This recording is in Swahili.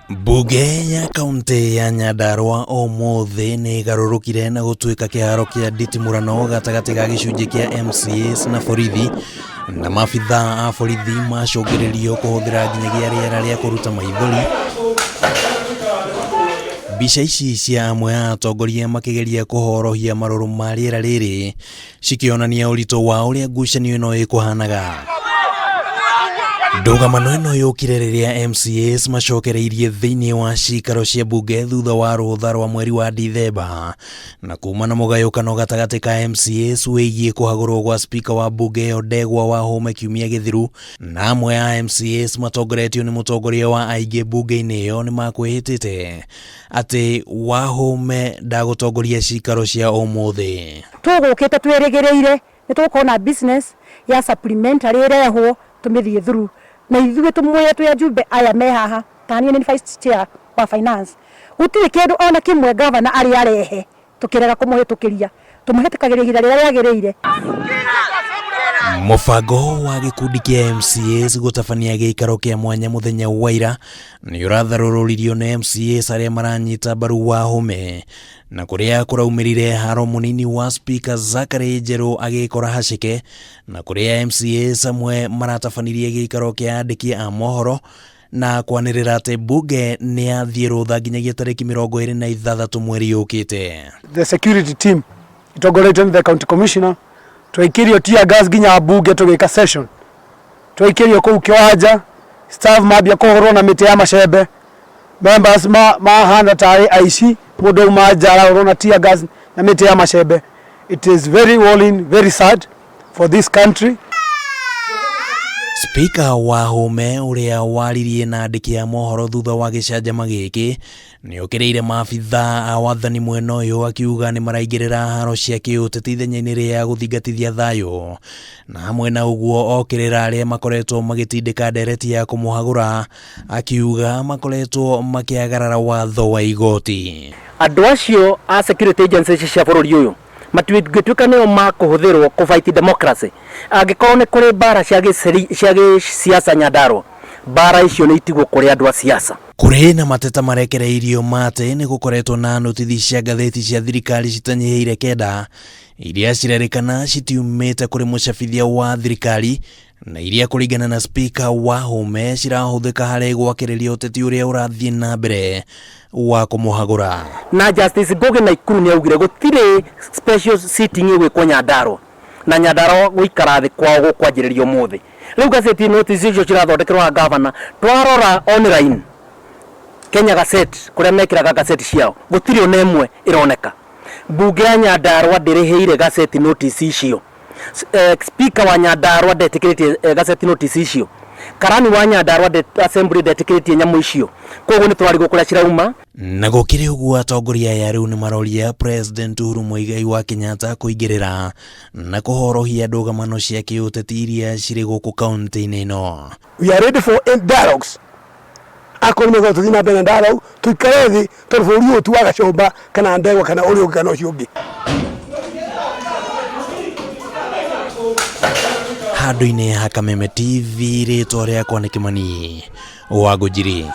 Mbunge ya kaunti ya Nyandarua umuthi ni garurukire na gutuika kiharo kia nditimurano gatagati ga gicunji kia MCAs na borithi, na mabitha a borithi macungiririo kuhuthira nginyagia riera ria kuruta maithori. Mbica ici cia amwe a atongoria makigeria kuhorohia maruru ma riera riri cikionania uritu wa uria ngucanio ino ikuhanaga. Ndugamano ino yukire riria MCAs macokereirie thiini wa ciikaro cia mbunge thutha wa rutha rwa mweri wa Dithemba, na kuma na mugayukano gatagati ka MCAs wigie kuhagurwo gwa spika wa mbunge Ndegwa Wahome kiumia githiru, na amwe a MCAs matongoretio ni mutongoria wa aingi mbunge-ini iyo ni makwihitite ati Wahome ndagutongoria ciikaro cia umuthi. Tugukite twirigireire ni tukona business ya supplementary irehwo tumithie through na ithuĩ tũmwe twa jumbe aya me haha tani ni vice chair wa finance gutire kindu ona kimwe governor ari arehe tukirega kumuhitukiria tumuhitikagĩria ihinda rĩrĩa rĩagĩrĩire. Mubango wa gikundi kia MCAs gutabania giikaro kia mwanya muthenya wa ira ni uratharũrũririo na MCAs aria maranyita mbaru Wahome, na kuria kuraumirire haro munini wa spika Zakari Njeru agikora hacike, na kuria MCAs amwe maratabanirie giikaro kia andiki a mohoro na kwanirira ati mbunge ni athie rutha nginyagia tariki 26 mweri ukite. The security team itongoretio ni the county commissioner twaikirio tia gas ginya mbunge tugika session twaikirio kuu kiwanja staff mabia kuhorwo na miti ya macembe members mahana tari IC mundu majara urona tia gas na miti ya macembe. It is very worrying, very sad for this country. Spika Wahome uria waririe na andiki ya mohoro thutha wa gicanjama giki ni ukireire mabitha a wathani mwena uyu akiuga ni maraingirira haro cia kiuteti ithenya-ini ria guthingatithia thayu, na hamwe na uguo okirira aria makoretwo magitindika ndereti ya kumuhagura akiuga makoretwo makiagarara watho wa igoti. Andu acio a security agencies cia bururi uyu matuĩtuĩka nĩo makuhũthĩrwo kufight democracy. Angĩkorwo nĩ kũrĩ mbara cia gĩsiasa Nyandarua, mbara icio nĩ itigwo kũrĩ andũ a siasa. Kũrĩ na mateta marekereirio mate nĩ gũkoretwo na notithi cia ngathĩti cia thirikari citanyiheire kenda iria cirerĩkana citiumĩte kũrĩ mũcabithia wa thirikari, na iria kũringana na spika Wahome cirahũthĩka harĩ gwakĩrĩria ũteti ũrĩa ũrathiĩ na mbere wa kumuhagura. Na Justice Boge na Ikuru ni augire gutire special sitting igwikwo Nyandarua, na Nyandarua guikara thi kwao gukwanjĩrĩrio umuthi. Riu gazeti notice icio cirathondekerwo governor twarora online Kenya Gazette kuria mekiraga gazeti ciao gutire ona imwe ironeka. Mbunge ya Nyandarua ndĩrĩheire gazeti notice icio. Speaker wa Nyandarua ndetĩkĩrĩtie gazeti notice icio. Karani wa Nyandarua assembly ndetĩkĩrĩtie nyamu icio. Koguo nĩ twarigwo kũrĩa cirauma. Na gũkĩrĩ ũguo atongoria ya rĩu nĩ maroria President Uhuru Muigai wa Kenyatta kũingĩrĩra na kũhorohia ndũgamano cia kĩũteti iria cirĩ gũkũ kaunti-inĩ ĩno. We are ready for dialogues. Akorwo nĩ gũthiĩ na mbere dialogue tuikare thĩ tondũ bũrũri ũyũ tuaga comba kana Ndegwa kana ũrĩa ũngĩ kana ũcio ũngĩ. Handũ-inĩ ha Kameme TV rĩtwa rĩakwa nĩ Kimani wa Ngũnjiri.